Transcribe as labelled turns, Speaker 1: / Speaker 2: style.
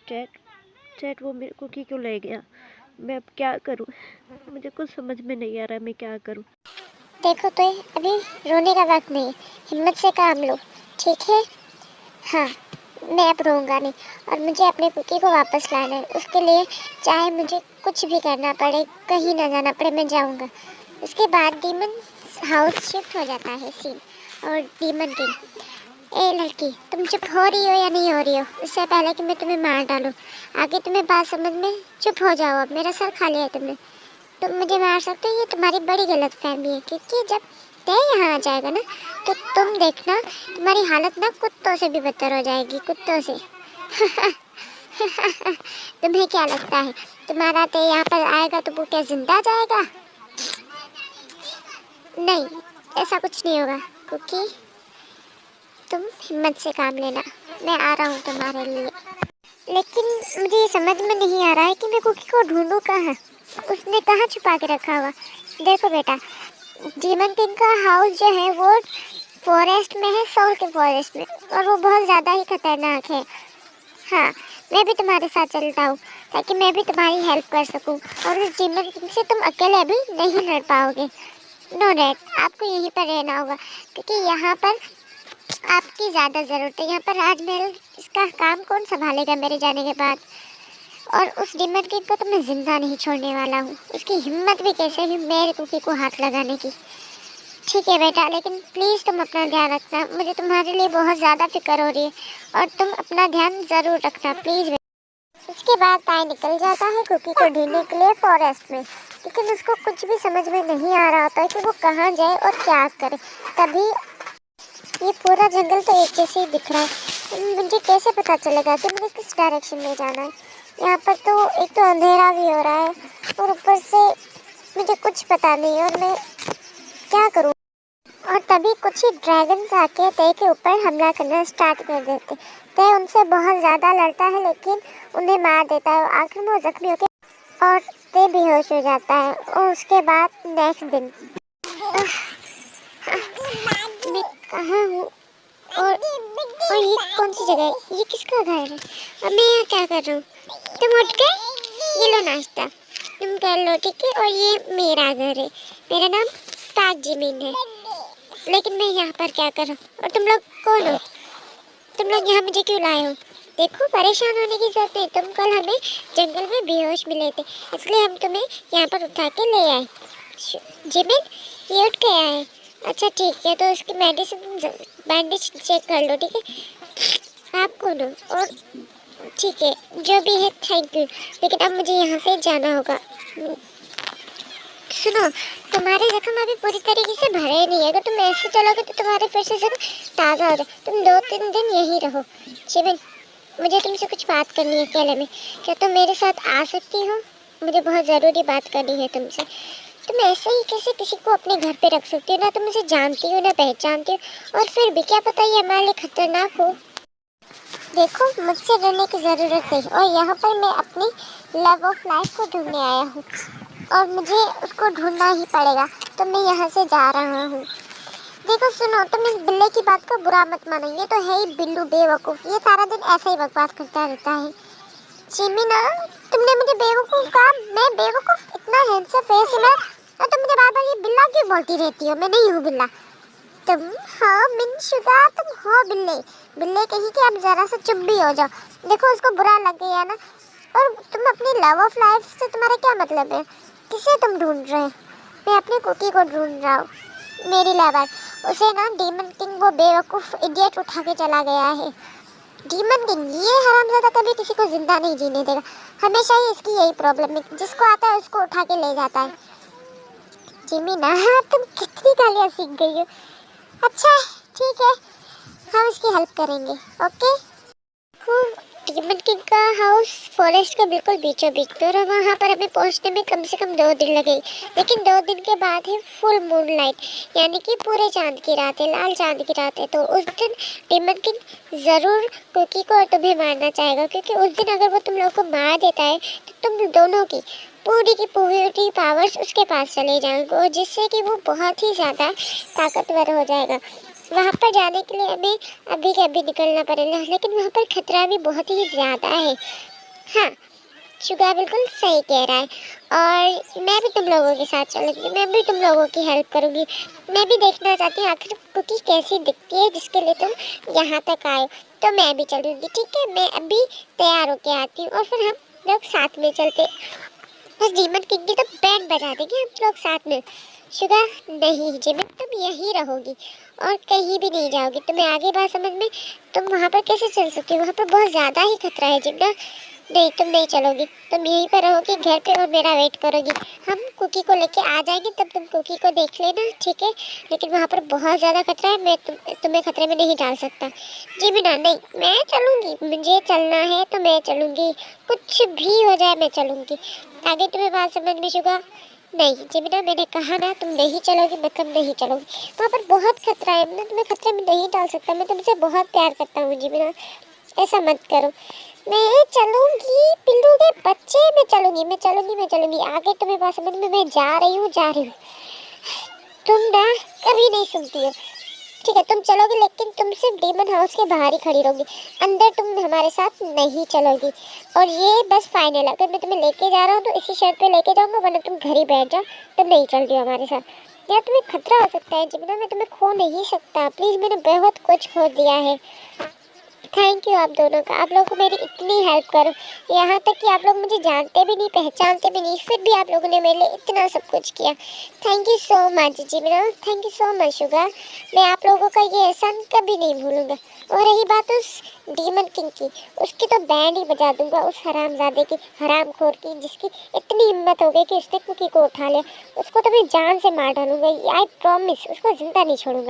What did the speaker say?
Speaker 1: Chat chat वो मेरे cookie क्यों ले गया? मैं अब क्या करूं? मुझे कुछ समझ में नहीं आ रहा मैं क्या करूं।
Speaker 2: देखो तो अभी रोने का वक्त नहीं, हिम्मत से काम लो, ठीक है? हाँ, मैं अब रोऊंगा नहीं और मुझे अपने कुकी को वापस लाना है। उसके लिए चाहे मुझे कुछ भी करना पड़े, कहीं ना जाना पड़े, मैं जाऊंगा। उसके बाद डीमन हाउस शिफ्ट हो जाता है सीन। और डीमन किंग, ए लड़की, तुम चुप हो रही हो या नहीं हो रही हो? उससे पहले कि मैं तुम्हें मार डालूं, आगे तुम्हें बात समझ में, चुप हो जाओ। अब मेरा सर खा लिया है तुमने। तुम मुझे मार सकते हो, ये तुम्हारी बड़ी गलतफहमी है, क्योंकि जब तय यहाँ आ जाएगा ना तो तुम देखना, तुम्हारी हालत ना कुत्तों से भी बदतर हो जाएगी, कुत्तों से। तुम्हें क्या लगता है तुम्हारा तय यहाँ पर आएगा तो वो क्या जिंदा जाएगा? नहीं, ऐसा कुछ नहीं होगा क्योंकि तुम हिम्मत से काम लेना, मैं आ रहा हूँ तुम्हारे लिए। लेकिन मुझे ये समझ में नहीं आ रहा है कि मैं कुकी को ढूंढूं कहाँ। उसने कहाँ छुपा के रखा हुआ? देखो बेटा, डीमन किंग का हाउस जो है वो फॉरेस्ट में है, सोल के फॉरेस्ट में, और वो बहुत ज़्यादा ही खतरनाक है। हाँ, मैं भी तुम्हारे साथ चलता हूँ ताकि मैं भी तुम्हारी हेल्प कर सकूँ, और उस डीमन किंग से तुम अकेले भी नहीं लड़ पाओगे। नो डैड, आपको यहीं पर रहना होगा क्योंकि यहाँ पर आपकी ज़्यादा ज़रूरत है। यहाँ पर राजमहल इसका काम कौन संभालेगा मेरे जाने के बाद? और उस डीमन किंग को तो मैं जिंदा नहीं छोड़ने वाला हूँ। उसकी हिम्मत भी कैसे है मेरे कुकी को हाथ लगाने की। ठीक है बेटा, लेकिन प्लीज़ तुम अपना ध्यान रखना, मुझे तुम्हारे लिए बहुत ज़्यादा फिक्र हो रही है और तुम अपना ध्यान ज़रूर रखना प्लीज़। उसके बाद ताई निकल जाता है कुकी को ढूंढने के लिए फॉरेस्ट में, लेकिन उसको कुछ भी समझ में नहीं आ रहा होता है कि वो कहाँ जाए और क्या करे। तभी ये पूरा जंगल तो एक जैसे ही दिख रहा है, मुझे कैसे पता चलेगा कि मुझे किस डायरेक्शन में जाना है? यहाँ पर तो एक तो अंधेरा भी हो रहा है और ऊपर से मुझे कुछ पता नहीं और मैं क्या करूँ? और तभी कुछ ही ड्रैगन्स आके तय के ऊपर हमला करना स्टार्ट कर देते। तय उनसे बहुत ज़्यादा लड़ता है लेकिन उन्हें मार देता है, आखिर में वो जख्मी होकर और तय बेहोश हो जाता है। और उसके बाद नेक्स्ट दिन मैं कहाँ हूँ और ये कौन सी जगह है? ये किसका घर है और मैं यहाँ क्या कर रहा हूँ? तुम उठ गए, ये लो नाश्ता, तुम कर लो, ठीक है? और ये मेरा घर है, मेरा नाम ताज जमीन है, लेकिन मैं यहाँ पर क्या कर रहा हूँ? और तुम लोग कौन हो? तुम लोग यहाँ मुझे क्यों लाए हो? देखो, परेशान होने की जरूरत नहीं, तुम कल हमें जंगल में बेहोश मिले थे, इसलिए हम तुम्हें यहाँ पर उठा के ले आए। जिमिन, ये उठ गया है? अच्छा ठीक है, तो उसकी मेडिसिन बैंडेज चेक कर लो, ठीक है? आप कौन हो? और ठीक है, जो भी है थैंक यू, लेकिन अब मुझे यहाँ से जाना होगा। सुनो, तुम्हारे जख्म अभी पूरी तरीके से भरे नहीं है, अगर तुम ऐसे चलोगे तो तुम्हारे फिर से जख्म ताज़ा हो जाए। तुम 2-3 दिन यहीं रहो। जिमिन, मुझे तुमसे कुछ बात करनी है अकेले में, क्या तुम मेरे साथ आ सकती हो? मुझे बहुत ज़रूरी बात करनी है तुमसे। तुम ऐसे ही कैसे किसी को अपने घर पे रख सकती हो? ना तुम मुझे जानती हो ना पहचानती हो, और फिर भी क्या पता ये हमारे लिए खतरनाक हो। देखो, मुझसे डरने की ज़रूरत नहीं, और यहाँ पर मैं अपनी लव ऑफ लाइफ को ढूंढने आया हूँ और मुझे उसको ढूंढना ही पड़ेगा, तो मैं यहाँ से जा रहा हूँ। देखो सुनो, तुम इस बिल्ले की बात को बुरा मत मानो, ये तो है ही बिल्लू बेवकूफ़, ये सारा दिन ऐसे ही बकवास करता रहता है। जिमिना, तुमने मुझे बेवकूफ़ कहा? मैं बेवकूफ़? इतना हैंडसम फेस है मेरा, और तुम मुझे बार बार ये बिल्ला क्यों बोलती रहती हो? मैं नहीं हूँ बिल्ला। तुम हो मिनशुदा, तुम हो बिल्ले। बिल्ले कहीं कि अब ज़रा सा चुप भी हो जाओ। देखो, उसको बुरा लग गया ना, और तुम अपनी लव ऑफ लाइफ से तुम्हारा क्या मतलब है? किसे तुम ढूंढ रहे हो? मैं अपनी कुकी को ढूंढ रहा हूँ, मेरी लवर। उसे ना डीमन किंग वो बेवकूफ़ इडियट उठा के चला गया है। डीमन किंग, ये हरामज़ादा कभी किसी को जिंदा नहीं जीने देगा, हमेशा ही इसकी यही प्रॉब्लम है, जिसको आता है उसको उठा के ले जाता है। जिमिना, तुम कितनी गालियाँ सीख गई हो। अच्छा ठीक है, हम इसकी हेल्प करेंगे, ओके? डीमन किंग का हाउस फॉरेस्ट का बिल्कुल बीचों बीच पे, और वहाँ पर हमें पहुँचने में कम से कम 2 दिन लगे, लेकिन 2 दिन के बाद है फुल मूनलाइट, यानी कि पूरे चांद की रात है, लाल चांद की रात है। तो उस दिन डीमन किंग ज़रूर कुकी को और तुम्हें मारना चाहेगा, क्योंकि उस दिन अगर वो तुम लोग को मार देता है तो तुम दोनों की पूरी पावर्स उसके पास चले जाएंगे, और जिससे कि वो बहुत ही ज़्यादा ताकतवर हो जाएगा। वहाँ पर जाने के लिए हमें अभी के अभी निकलना पड़ेगा, लेकिन वहाँ पर खतरा भी बहुत ही ज़्यादा है। हाँ, शुगा बिल्कुल सही कह रहा है। और मैं भी तुम लोगों के साथ चलूँगी, मैं भी तुम लोगों की हेल्प करूँगी। मैं भी देखना चाहती हूँ आखिर कुकी कैसी दिखती है जिसके लिए तुम यहाँ तक आए हो। तो मैं भी चलूँगी, ठीक है? मैं अभी तैयार होके आती हूँ और फिर हम लोग साथ में चलते। बस डीमन किंग की तो बैंड बजा देंगे हम लोग साथ में। शुगा नहीं जिमिन, तुम यहीं रहोगी और कहीं भी नहीं जाओगी। तुम्हें आगे बात समझ में? तुम वहाँ पर कैसे चल सकती हो? वहाँ पर बहुत ज़्यादा ही खतरा है जिमना। नहीं, तुम नहीं चलोगी, तुम यहीं पर रहोगी घर पे और मेरा वेट करोगी। हम कुकी को लेके आ जाएंगे, तब तुम कुकी को देख लेना, ठीक है? लेकिन वहाँ पर बहुत ज़्यादा खतरा है, मैं तुम्हें खतरे में नहीं डाल सकता। जी बिना, नहीं, मैं चलूँगी, मुझे चलना है तो मैं चलूँगी, कुछ भी हो जाए मैं चलूँगी। आगे तुम्हें बात समझ में? शुगा नहीं जिमिना, मैंने कहा ना तुम नहीं चलोगी मतलब नहीं चलोगी। वहाँ पर बहुत खतरा है, मैं तुम्हें खतरे में नहीं डाल सकता। मैं तुमसे बहुत प्यार करता हूँ जिमिना, ऐसा मत करो। मैं चलूंगी पिल्लू के बच्चे, मैं चलूंगी, मैं चलूंगी, मैं चलूंगी। आगे तुम्हें बात समझ में? मैं जा रही हूँ, जा रही हूँ। तुम ना कभी नहीं सुनती हो, ठीक है? तुम चलोगी लेकिन तुम सिर्फ डीमन हाउस के बाहर ही खड़ी रहोगी, अंदर तुम हमारे साथ नहीं चलोगी। और ये बस फाइनल है, अगर मैं तुम्हें लेके जा रहा हूँ तो इसी शर्त पे लेके जाऊंगा, वरना तुम घर ही बैठ जाओ। तुम नहीं चल रही हो हमारे साथ। यार तुम्हें खतरा हो सकता है जिमिना, मैं तुम्हें खो नहीं सकता। प्लीज़, मैंने बहुत कुछ खो दिया है। थैंक यू आप दोनों का, आप लोगों को मेरी इतनी हेल्प करो, यहाँ तक कि आप लोग मुझे जानते भी नहीं, पहचानते भी नहीं, फिर भी आप लोगों ने मेरे लिए इतना सब कुछ किया। थैंक यू सो मच जिमिना, thank you so much Suga. मैं आप लोगों का ये एहसान कभी नहीं भूलूंगा। और रही बात उस डीमन किंग की, उसकी तो बैंड ही बजा दूंगा, उस हरामजादे की, हरामखोर की, जिसकी इतनी हिम्मत हो गई कि उसने कुकी को उठा लिया। उसको तो मैं जान से मार डालूंगा, आई प्रॉमिस, उसको जिंदा नहीं छोड़ूंगा।